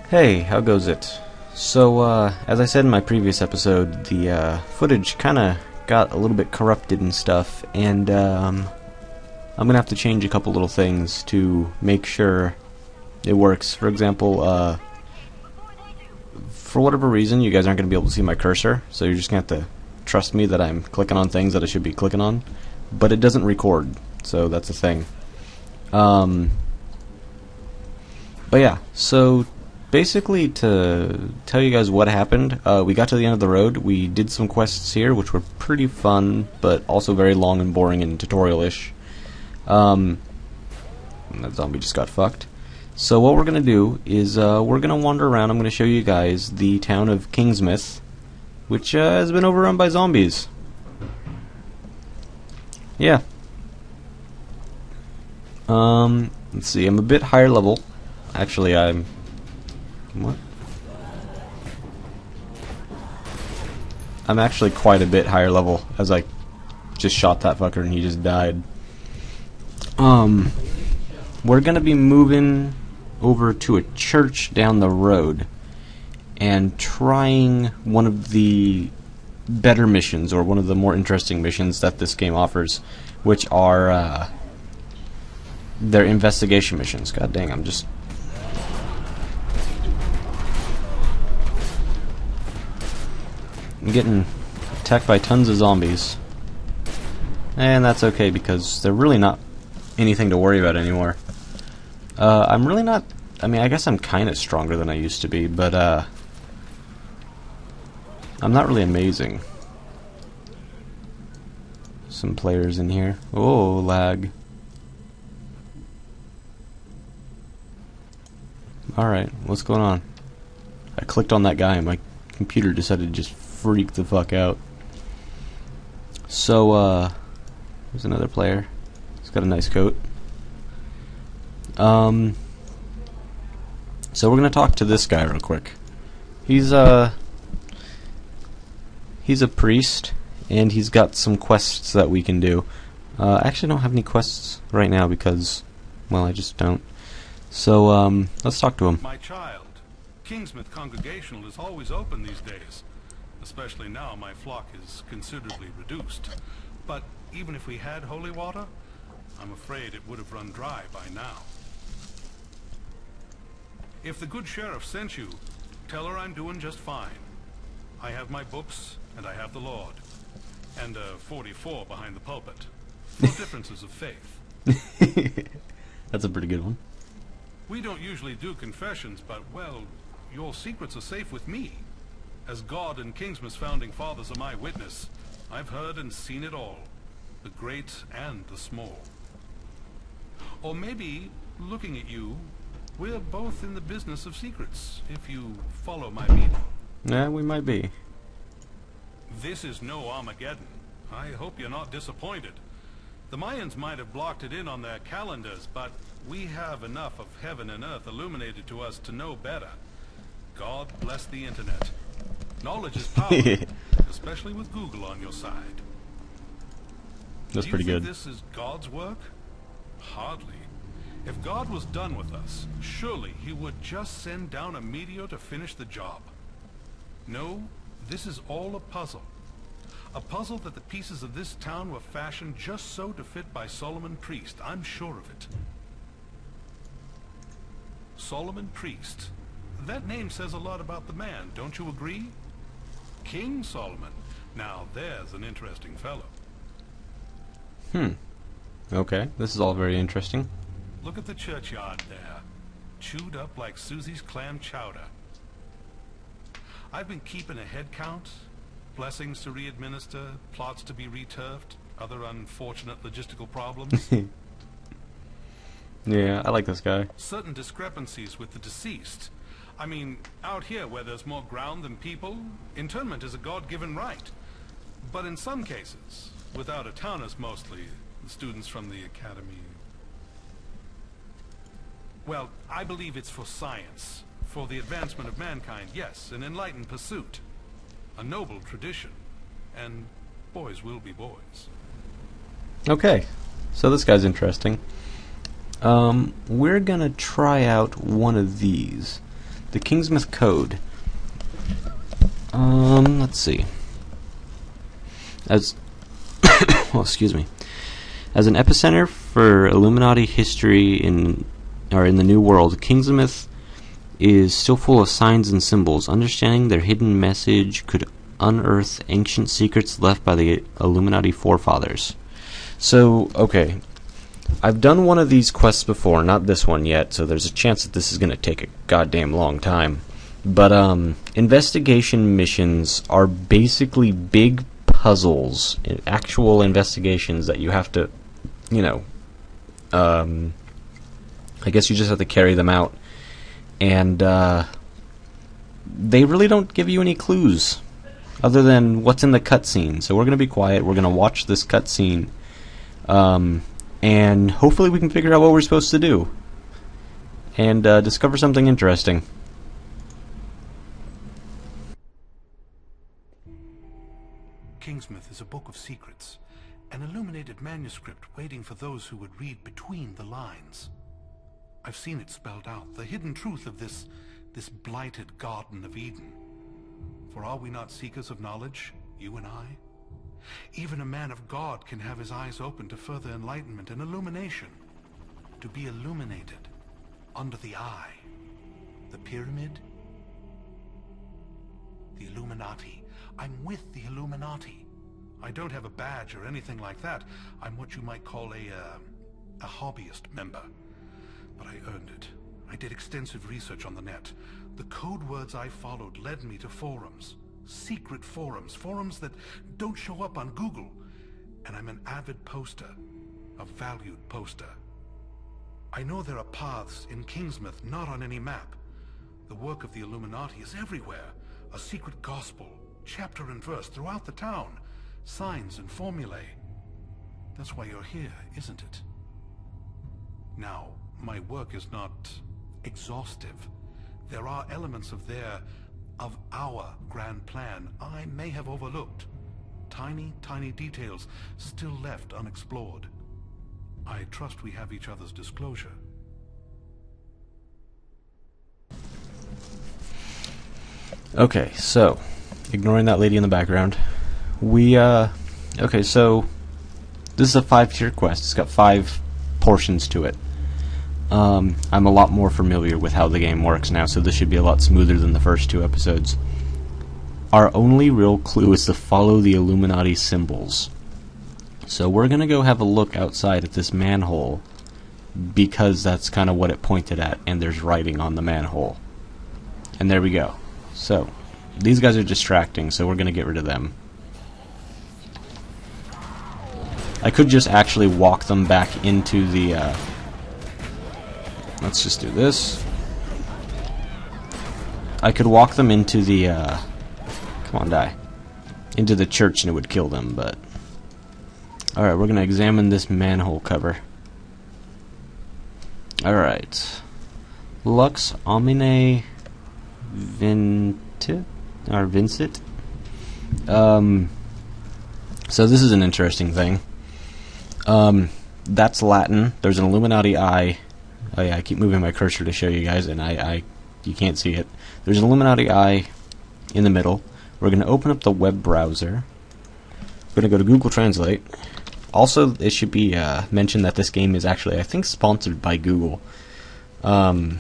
Hey, how goes it? So, as I said in my previous episode, the footage kinda got a little bit corrupted and stuff, and I'm gonna have to change a couple little things to make sure it works. For example, for whatever reason, you guys aren't gonna be able to see my cursor, so you're just gonna have to trust me that I'm clicking on things that I should be clicking on, but it doesn't record, so that's a thing. But yeah, so basically, to tell you guys what happened, we got to the end of the road. We did some quests here, which were pretty fun, but also very long and boring and tutorial-ish. And that zombie just got fucked. So what we're going to do is we're going to wander around. I'm going to show you guys the town of Kingsmouth, which has been overrun by zombies. Yeah. Let's see, I'm a bit higher level. Actually, I'm... What? I'm actually quite a bit higher level, as I just shot that fucker and he just died. We're gonna be moving over to a church down the road and trying one of the better missions, or one of the more interesting missions that this game offers, which are their investigation missions. God dang, I'm just... I'm getting attacked by tons of zombies. And that's okay, because they're really not anything to worry about anymore. I'm really not... I mean, I guess I'm kind of stronger than I used to be, but I'm not really amazing. Some players in here. Oh, lag. Alright, what's going on? I clicked on that guy and my computer decided to just freak the fuck out. So, there's another player. He's got a nice coat. So we're gonna talk to this guy real quick. He's a priest, and he's got some quests that we can do. I actually don't have any quests right now because, well, I just don't. So, let's talk to him. My child, Kingsmouth Congregational is always open these days. Especially now my flock is considerably reduced. But even if we had holy water, I'm afraid it would have run dry by now. If the good sheriff sent you, tell her I'm doing just fine. I have my books, and I have the Lord. And a 44 behind the pulpit. No differences of faith. That's a pretty good one. We don't usually do confessions, but, well, your secrets are safe with me. As God and Kingsmouth's founding fathers are my witness, I've heard and seen it all. The great and the small. Or maybe, looking at you, we're both in the business of secrets, if you follow my meaning. Yeah, we might be. This is no Armageddon. I hope you're not disappointed. The Mayans might have blocked it in on their calendars, but we have enough of heaven and earth illuminated to us to know better. God bless the internet. Knowledge is power, especially with Google on your side. That's pretty good. Do you think this is God's work? Hardly. If God was done with us, surely he would just send down a meteor to finish the job. No, this is all a puzzle. A puzzle that the pieces of this town were fashioned just so to fit by Solomon Priest. I'm sure of it. Solomon Priest. That name says a lot about the man, don't you agree? King Solomon. Now there's an interesting fellow. Okay, this is all very interesting. Look at the churchyard there. Chewed up like Susie's clam chowder. I've been keeping a head count. Blessings to re-administer, plots to be returfed, other unfortunate logistical problems. Yeah, I like this guy. Certain discrepancies with the deceased. I mean, out here where there's more ground than people, internment is a God-given right. But in some cases, with out-of-towners mostly, the students from the academy... Well, I believe it's for science, for the advancement of mankind, yes, an enlightened pursuit. A noble tradition, and boys will be boys. Okay, so this guy's interesting. We're gonna try out one of these. the Kingsmouth Code. Let's see. As well, excuse me. As an epicenter for Illuminati history in the New World, Kingsmouth is still full of signs and symbols. Understanding their hidden message could unearth ancient secrets left by the Illuminati forefathers. So, okay. I've done one of these quests before, not this one yet, so there's a chance that this is going to take a goddamn long time. But, investigation missions are basically big puzzles, actual investigations that you have to, I guess you just have to carry them out. And, they really don't give you any clues, other than what's in the cutscene. So we're going to be quiet, we're going to watch this cutscene, and hopefully we can figure out what we're supposed to do. And, discover something interesting. Kingsmouth is a book of secrets, an illuminated manuscript waiting for those who would read between the lines. I've seen it spelled out, the hidden truth of this blighted Garden of Eden. For are we not seekers of knowledge, you and I? Even a man of God can have his eyes open to further enlightenment and illumination. To be illuminated under the eye. The pyramid? The Illuminati. I'm with the Illuminati. I don't have a badge or anything like that. I'm what you might call a hobbyist member. But I earned it. I did extensive research on the net. The code words I followed led me to forums. Secret forums. Forums that don't show up on Google. And I'm an avid poster. A valued poster. I know there are paths in Kingsmouth not on any map. The work of the Illuminati is everywhere. A secret gospel, chapter and verse throughout the town. Signs and formulae. That's why you're here, isn't it? Now, my work is not exhaustive. There are elements of our grand plan I may have overlooked. Tiny, tiny details still left unexplored. I trust we have each other's disclosure. Okay, so, ignoring that lady in the background, okay, so, this is a 5-tier quest. It's got 5 portions to it. I'm a lot more familiar with how the game works now, so this should be a lot smoother than the first 2 episodes. Our only real clue is to follow the Illuminati symbols. So we're gonna go have a look outside at this manhole, because that's kind of what it pointed at, and there's writing on the manhole. And there we go. So, these guys are distracting, so we're gonna get rid of them. I could just actually walk them back into the, let's just do this. I could walk them into the, come on, die. Into the church and it would kill them, but... Alright, we're gonna examine this manhole cover. Alright. Lux Omine Vincit? Or Vincit? So this is an interesting thing. That's Latin. There's an Illuminati eye. Oh yeah, I keep moving my cursor to show you guys, and you can't see it. There's an Illuminati eye in the middle. We're going to open up the web browser. We're going to go to Google Translate. Also, it should be mentioned that this game is actually, I think, sponsored by Google. I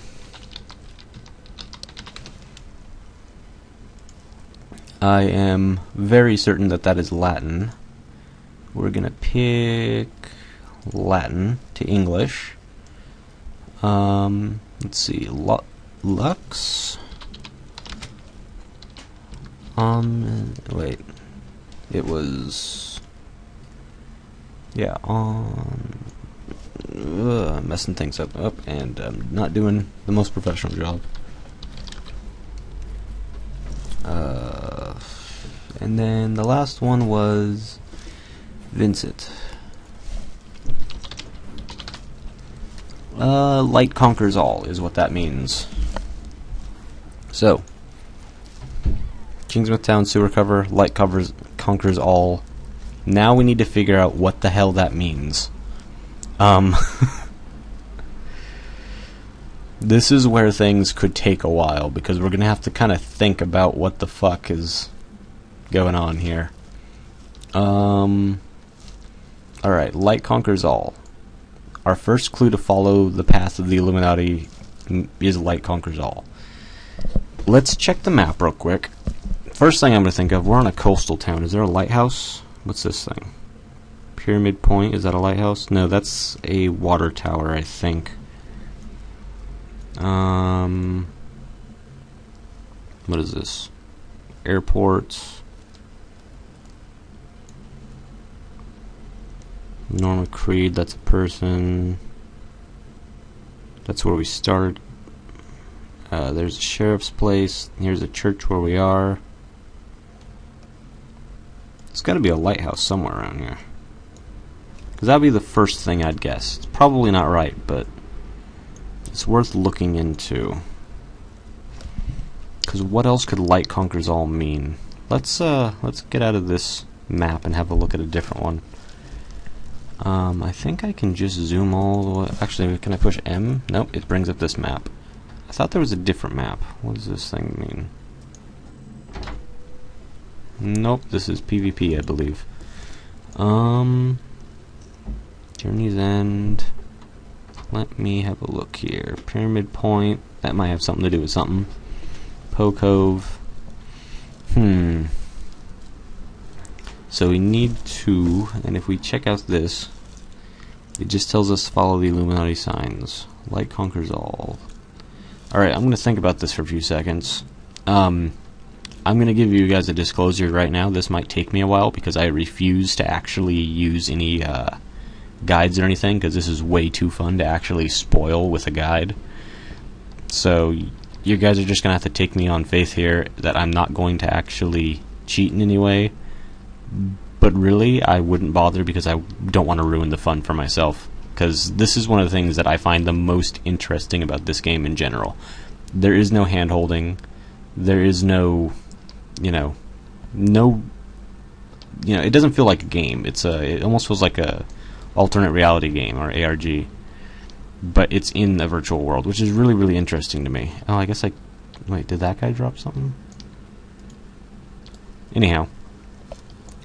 am very certain that that is Latin. We're going to pick Latin to English. Let's see, Lux. Wait. It was... Yeah, messing things up, and not doing the most professional job. And then the last one was Vincent. Light conquers all is what that means. So, Kingsmouth Town sewer cover, light conquers all. Now we need to figure out what the hell that means. This is where things could take a while, because we're going to have to kind of think about what the fuck is going on here. Alright, light conquers all. Our first clue to follow the path of the Illuminati is light conquers all. Let's check the map real quick. First thing I'm going to think of, we're on a coastal town. Is there a lighthouse? What's this thing? Pyramid Point, is that a lighthouse? No, that's a water tower, I think. What is this? Airport. Norma Creed, that's a person. That's where we started. There's a sheriff's place. Here's a church where we are. There's got to be a lighthouse somewhere around here. Because that would be the first thing I'd guess. It's probably not right, but it's worth looking into. Because what else could light conquers all mean? Let's get out of this map and have a look at a different one. I think I can just zoom all the way. Actually, can I push M? Nope, it brings up this map. I thought there was a different map. What does this thing mean? Nope, this is PvP, I believe. Journey's End. Let me have a look here. Pyramid Point. That might have something to do with something. Po Cove. So we need to, and if we check out this, it just tells us follow the Illuminati signs. Light conquers all. Alright, I'm going to think about this for a few seconds. I'm going to give you guys a disclosure right now. This might take me a while because I refuse to actually use any guides or anything, because this is way too fun to actually spoil with a guide. So you guys are just going to have to take me on faith here that I'm not going to actually cheat in any way. But really, I wouldn't bother because I don't want to ruin the fun for myself. Because this is one of the things that I find the most interesting about this game in general. There is no hand-holding. There is no, it doesn't feel like a game. It almost feels like a alternate reality game, or ARG. But it's in a virtual world, which is really, really interesting to me. Oh, I guess wait, did that guy drop something? Anyhow.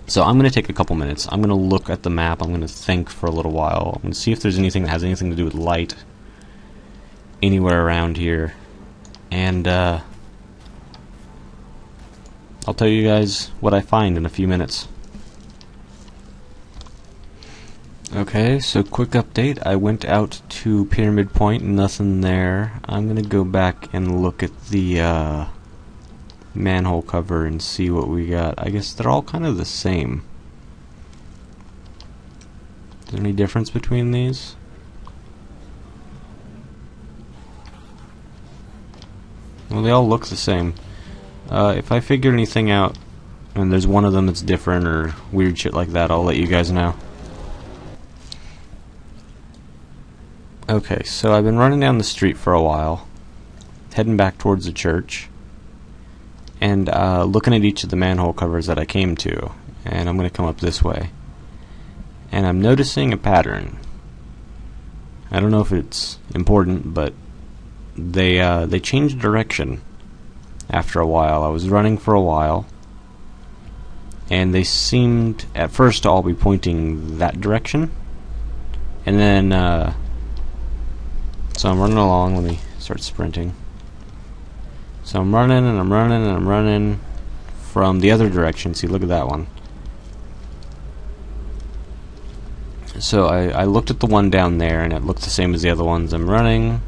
So I'm going to take a couple minutes. I'm going to look at the map. I'm going to think for a little while. I'm going to see if there's anything that has anything to do with light anywhere around here. And I'll tell you guys what I find in a few minutes. Okay, so quick update. I went out to Pyramid Point, nothing there. I'm going to go back and look at the manhole cover and see what we got. I guess they're all kind of the same. Is there any difference between these? Well, they all look the same. If I figure anything out and there's one of them that's different or weird shit like that, I'll let you guys know. Okay, so I've been running down the street for a while, heading back towards the church, and looking at each of the manhole covers that I came to, and I'm going to come up this way. And I'm noticing a pattern. I don't know if it's important, but they changed direction after a while. I was running for a while, and they seemed at first to all be pointing that direction, and then so I'm running along. Let me start sprinting. So I'm running and I'm running and I'm running from the other direction. See, look at that one. So I looked at the one down there and it looked the same as the other ones. I'm running.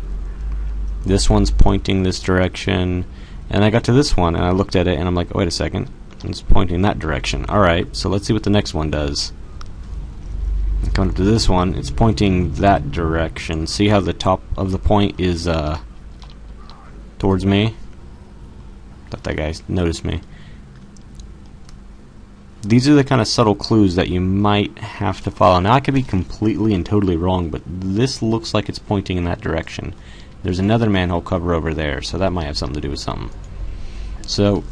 This one's pointing this direction. And I got to this one and I looked at it and I'm like, oh, wait a second. It's pointing that direction. Alright, so let's see what the next one does. I'm coming up to this one. It's pointing that direction. See how the top of the point is towards me? Thought that guy noticed me. These are the kind of subtle clues that you might have to follow. Now I could be completely and totally wrong, but this looks like it's pointing in that direction. There's another manhole cover over there, so that might have something to do with something. So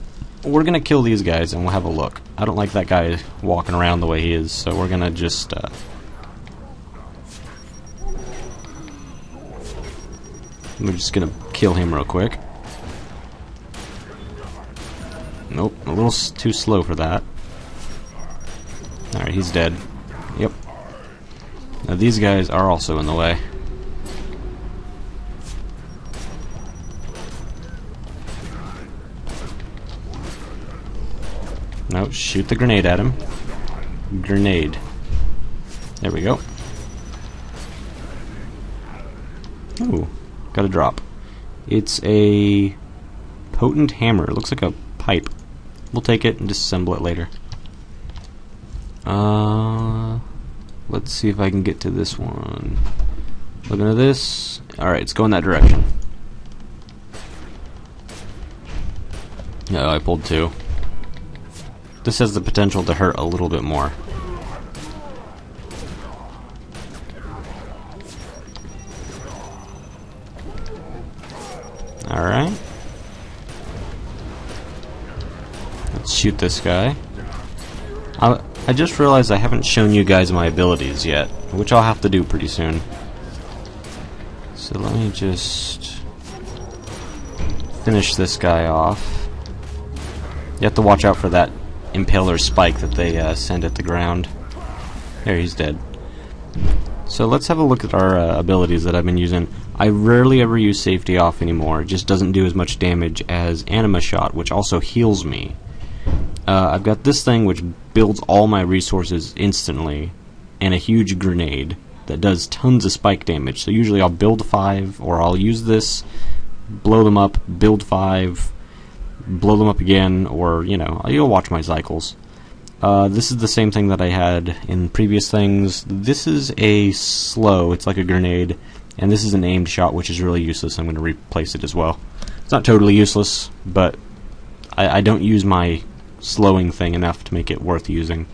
we're gonna kill these guys and we'll have a look. I don't like that guy walking around the way he is, so we're gonna just We're just gonna kill him real quick. Nope, a little too slow for that. Alright, he's dead. Yep. Now these guys are also in the way. No, shoot the grenade at him. Grenade. There we go. Ooh, got a drop. It's a potent hammer. It looks like a pipe. We'll take it and disassemble it later. Let's see if I can get to this one. Looking at this. Alright, it's going that direction. Oh, I pulled two. This has the potential to hurt a little bit more. Alright. Let's shoot this guy. I just realized I haven't shown you guys my abilities yet, which I'll have to do pretty soon. So let me just finish this guy off. You have to watch out for that impaler spike that they send at the ground. There, he's dead. So let's have a look at our abilities that I've been using. I rarely ever use safety off anymore. It just doesn't do as much damage as anima shot, which also heals me. I've got this thing which builds all my resources instantly, and a huge grenade that does tons of spike damage. So usually I'll build 5, or I'll use this, blow them up, build 5, blow them up again, or, you know, you'll watch my cycles. This is the same thing that I had in previous things. This is a slow, it's like a grenade, and this is an aimed shot, which is really useless. I'm going to replace it as well. It's not totally useless, but I don't use my slowing thing enough to make it worth using.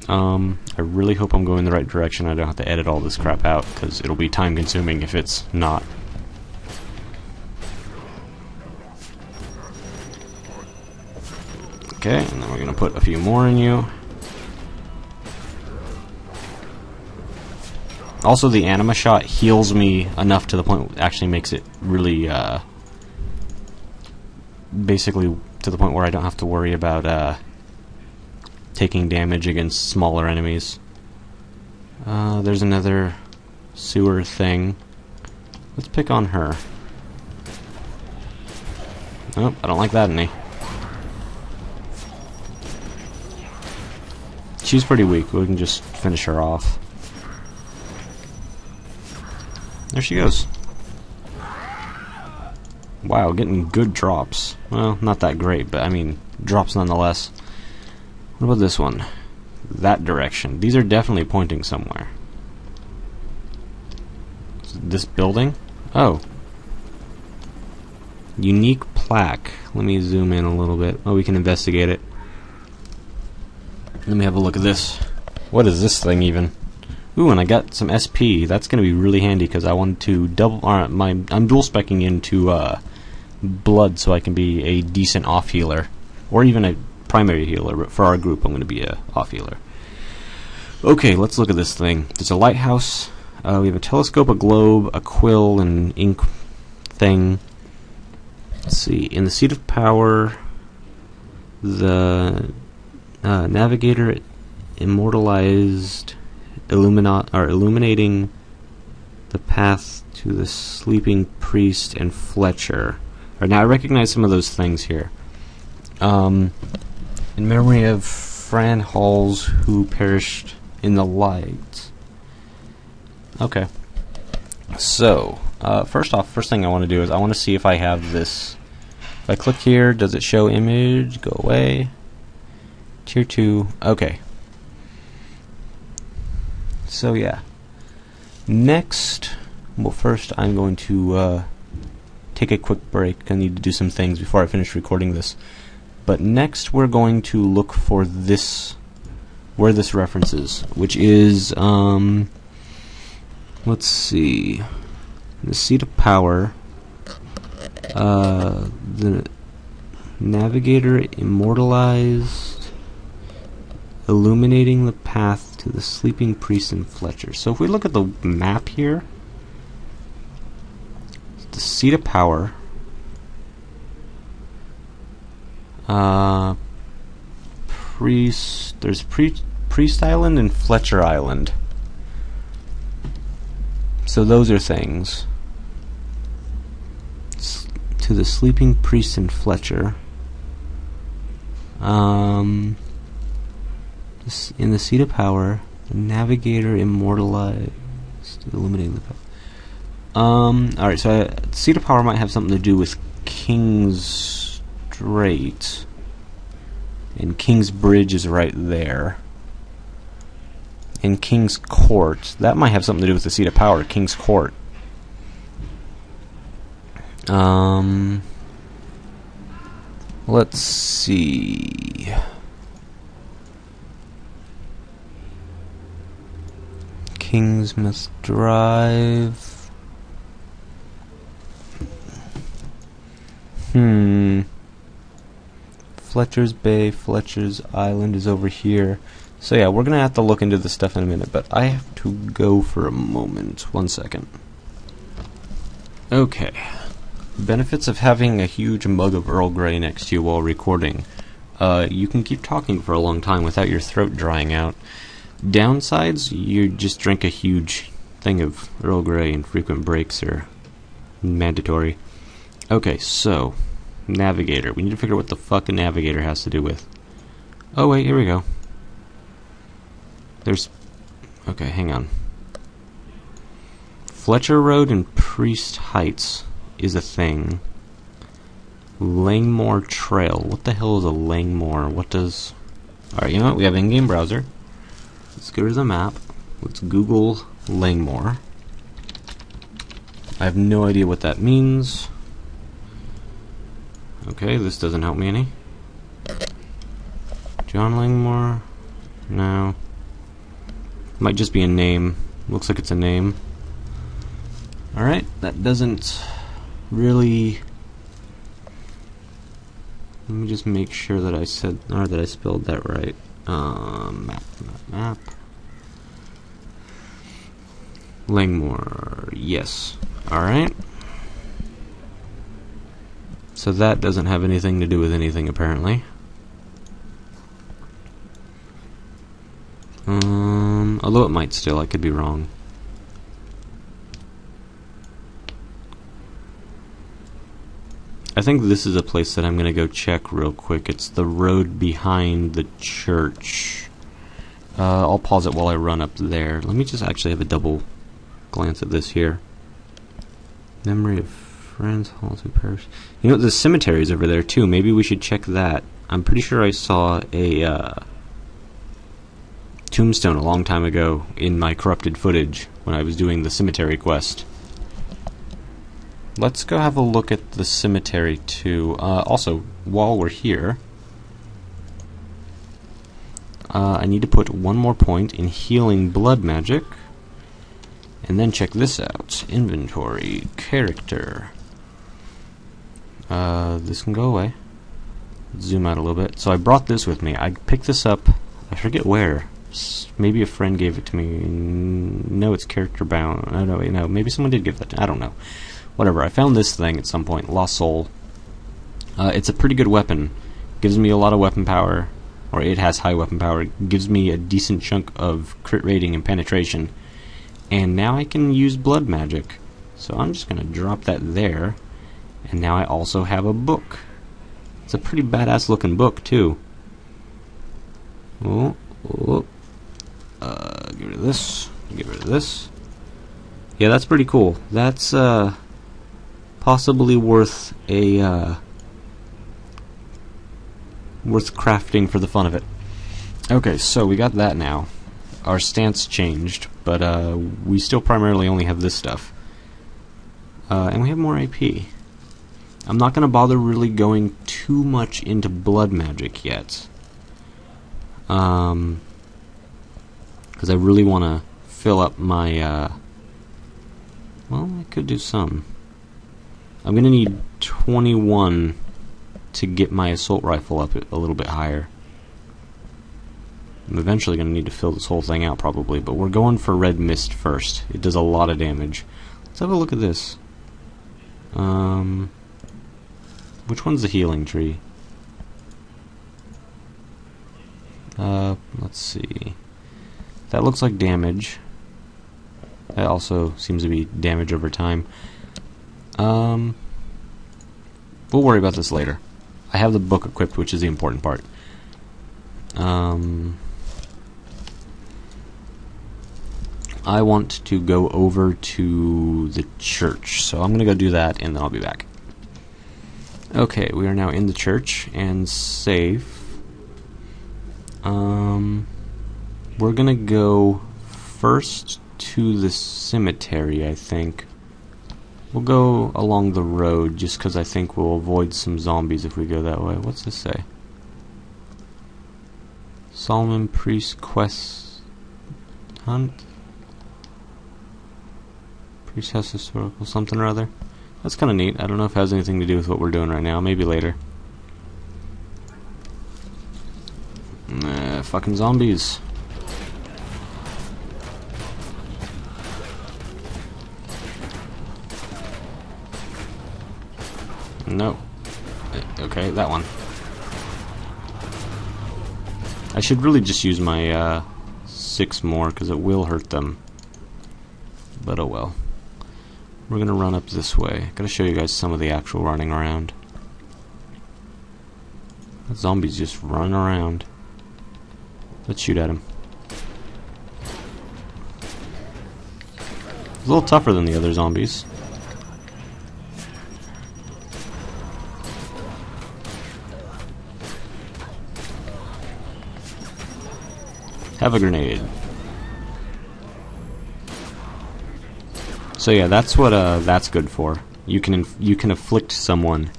I really hope I'm going the right direction. I don't have to edit all this crap out, because it'll be time consuming if it's not. Okay, and then we're going to put a few more in you. Also, the anima shot heals me enough to the point it actually makes it really, basically to the point where I don't have to worry about taking damage against smaller enemies. There's another sewer thing. Let's pick on her. Nope, I don't like that any. She's pretty weak. We can just finish her off. There she goes. Wow, getting good drops. Well, not that great, but I mean, drops nonetheless. What about this one? That direction. These are definitely pointing somewhere. This building? Oh. Unique plaque. Let me zoom in a little bit. Oh, we can investigate it. Let me have a look at this. What is this thing even? Ooh, and I got some SP. That's going to be really handy because I want to double. I'm dual specking into blood so I can be a decent off healer, or even a primary healer. But for our group, I'm going to be a off healer. Okay, let's look at this thing. There's a lighthouse. We have a telescope, a globe, a quill, and an ink thing. Let's see. In the seat of power, the navigator immortalized illuminating the path to the sleeping priest and Fletcher. Right, now I recognize some of those things here. In memory of Fran Halls who perished in the light. Okay. So, first thing I want to do is I want to see if I have this. If I click here, does it show image? Go away. Tier 2. Okay. So yeah. Next, well, first I'm going to take a quick break. I need to do some things before I finish recording this. But next we're going to look for this, where this references, which is, let's see, the seat of power, the navigator immortalized, illuminating the path to the sleeping priest and Fletcher. So if we look at the map here, seat of power. There's Priest Island and Fletcher Island. So those are things. To the Sleeping Priest and Fletcher. In the seat of power, the Navigator immortalized, illuminating the power. Alright, so seat of power might have something to do with King's Strait. And King's Bridge is right there. And King's Court, that might have something to do with the seat of power, King's Court. Let's see. Kingsmouth Drive. Fletcher's Bay, Fletcher's Island is over here. So yeah, we're gonna have to look into this stuff in a minute, but I have to go for a moment. 1 second. Okay. Benefits of having a huge mug of Earl Grey next to you while recording. You can keep talking for a long time without your throat drying out. Downsides, you just drink a huge thing of Earl Grey and frequent breaks are mandatory. Okay, so, Navigator. We need to figure out what the fuck a Navigator has to do with. Oh wait, here we go. Okay, hang on. Fletcher Road and Priest Heights is a thing. Langmore Trail. What the hell is a Langmore? What does... Alright, you know what? We have in-game browser. Let's go to the map. Let's Google Langmore. I have no idea what that means. Okay, this doesn't help me any. John Langmore? No. Might just be a name. Looks like it's a name. Alright, that doesn't really... Let me just make sure that I said, or that I spelled that right. Map. Langmore, yes. Alright. So that doesn't have anything to do with anything, apparently. Although it might still, I could be wrong. I think this is a place that I'm going to go check real quick. It's the road behind the church. I'll pause it while I run up there. Let me just actually have a double glance at this here. Memory of Friends, Hall to Parish. You know, the cemetery is over there too. Maybe we should check that. I'm pretty sure I saw a tombstone a long time ago in my corrupted footage when I was doing the cemetery quest. Let's go have a look at the cemetery too. Also, while we're here, I need to put one more point in healing blood magic, and then check this out. Inventory, character. This can go away. Zoom out a little bit. So I brought this with me. I picked this up, I forget where. Maybe a friend gave it to me. No, it's character bound. Oh, no, wait, no. Maybe someone did give that to me. I don't know. Whatever, I found this thing at some point, Lost Soul. It's a pretty good weapon. Gives me a lot of weapon power, or it has high weapon power. It gives me a decent chunk of crit rating and penetration. And now I can use blood magic. So I'm just going to drop that there. And now I also have a book. It's a pretty badass looking book, too. Oh. Get rid of this. Get rid of this. Yeah, that's pretty cool. That's, possibly worth a worth crafting for the fun of it. Okay, so we got that now. Our stance changed, but we still primarily only have this stuff. And we have more AP. I'm not going to bother really going too much into blood magic yet. Because I really want to fill up my, well, I could do some. I'm going to need 21 to get my assault rifle up a little bit higher. I'm eventually going to need to fill this whole thing out probably, but we're going for Red Mist first. It does a lot of damage. Let's have a look at this. Which one's the healing tree? Let's see. That looks like damage. That also seems to be damage over time. We'll worry about this later. I have the book equipped, which is the important part. I want to go over to the church, so I'm gonna go do that, and then I'll be back. Okay, we are now in the church and safe. We're gonna go first to the cemetery, I think. We'll go along the road just because I think we'll avoid some zombies if we go that way. What's this say? Solomon Priest Quest Hunt? Priest has historical something or other. That's kind of neat. I don't know if it has anything to do with what we're doing right now. Maybe later. Fucking zombies. No. Okay, that one. I should really just use my 6 more because it will hurt them. But oh well. We're gonna run up this way. Gotta show you guys some of the actual running around. That zombie's just running around. Let's shoot at him. He's a little tougher than the other zombies. Have a grenade. So yeah, that's what that's good for. You can afflict someone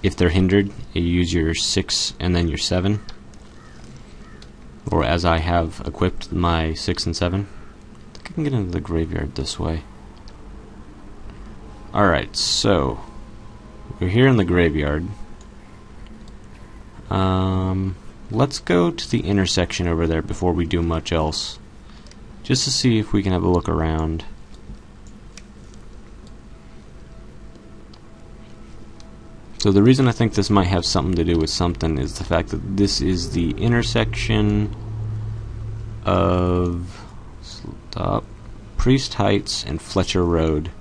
if they're hindered. You use your 6 and then your 7, or as I have equipped my 6 and 7. I think I can get into the graveyard this way. All right, so we're here in the graveyard. Let's go to the intersection over there before we do much else, just to see if we can have a look around. So the reason I think this might have something to do with something is the fact that this is the intersection of Priest Heights and Fletcher Road.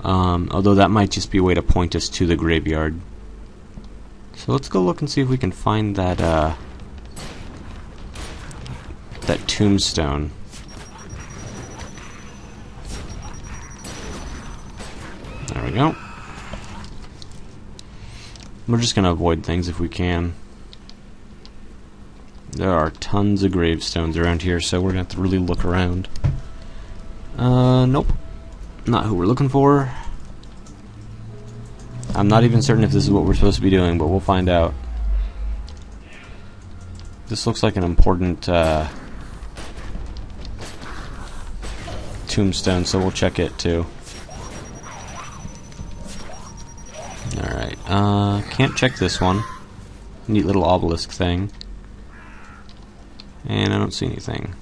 Although that might just be a way to point us to the graveyard. So let's go look and see if we can find that that tombstone. There we go. We're just gonna avoid things if we can. There are tons of gravestones around here, so we're gonna have to really look around. Nope. Not who we're looking for. I'm not even certain if this is what we're supposed to be doing, but we'll find out. This looks like an important tombstone, so we'll check it too. Alright, can't check this one. Neat little obelisk thing. And I don't see anything.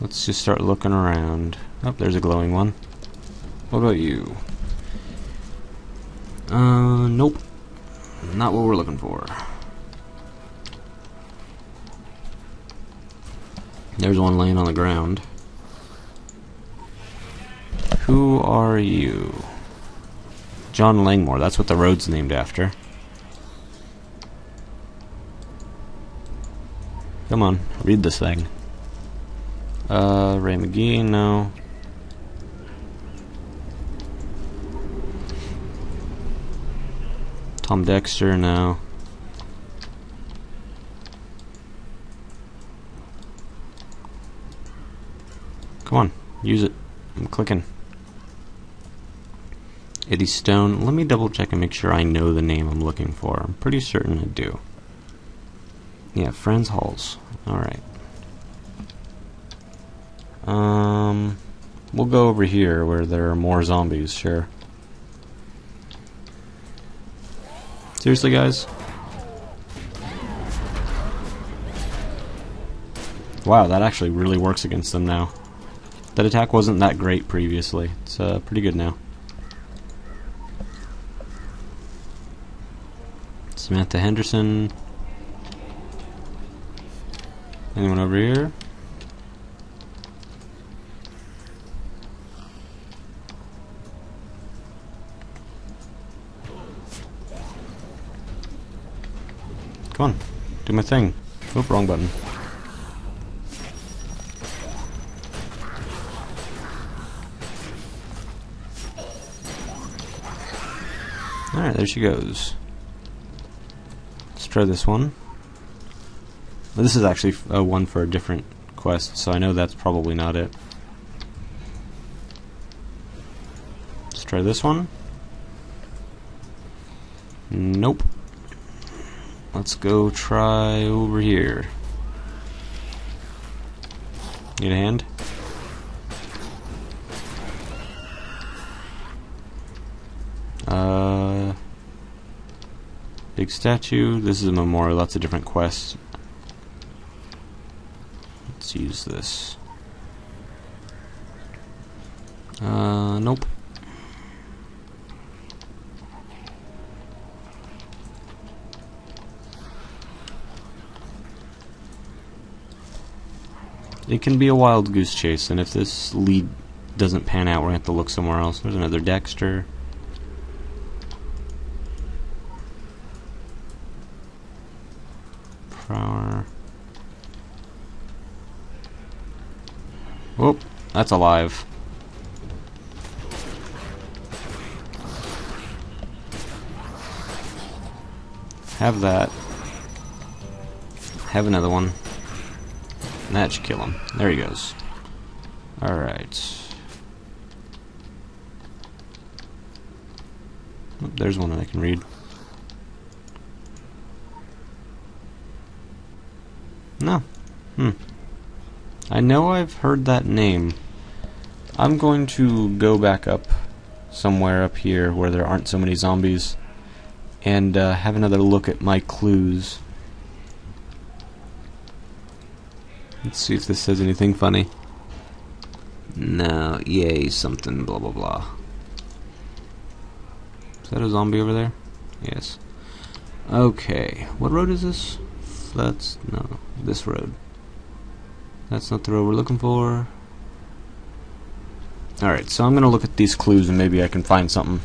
Let's just start looking around. Oh, there's a glowing one. What about you? Nope. Not what we're looking for. There's one laying on the ground. Who are you? John Langmore, that's what the road's named after. Come on, read this thing. Ray McGee, no. Tom Dexter, no. Come on, use it. I'm clicking. Eddie Stone. Let me double check and make sure I know the name I'm looking for. I'm pretty certain I do. Yeah, Friends Halls. Alright. We'll go over here where there are more zombies, sure. Seriously, guys? Wow, that actually really works against them now. That attack wasn't that great previously. It's pretty good now. Samantha Henderson. Anyone over here? Come on, do my thing. Oop, wrong button. Alright, there she goes. Let's try this one. Well, this is actually one for a different quest, so I know that's probably not it. Let's try this one. Nope. Let's go try over here. Need a hand? Big statue. This is a memorial. That's a different quest. Let's use this. Nope. It can be a wild goose chase, and if this lead doesn't pan out, we're going to have to look somewhere else. There's another Dexter. Prower. Whoop, that's alive. Have that. Have another one. And that should kill him. There he goes. Alright. Oh, there's one that I can read. No. I know I've heard that name. I'm going to go back up somewhere up here where there aren't so many zombies and have another look at my clues. Let's see if this says anything funny. No, yay, something, blah blah blah. Is that a zombie over there? Yes. Okay, what road is this? That's, no, this road. That's not the road we're looking for. Alright, so I'm gonna look at these clues and maybe I can find something.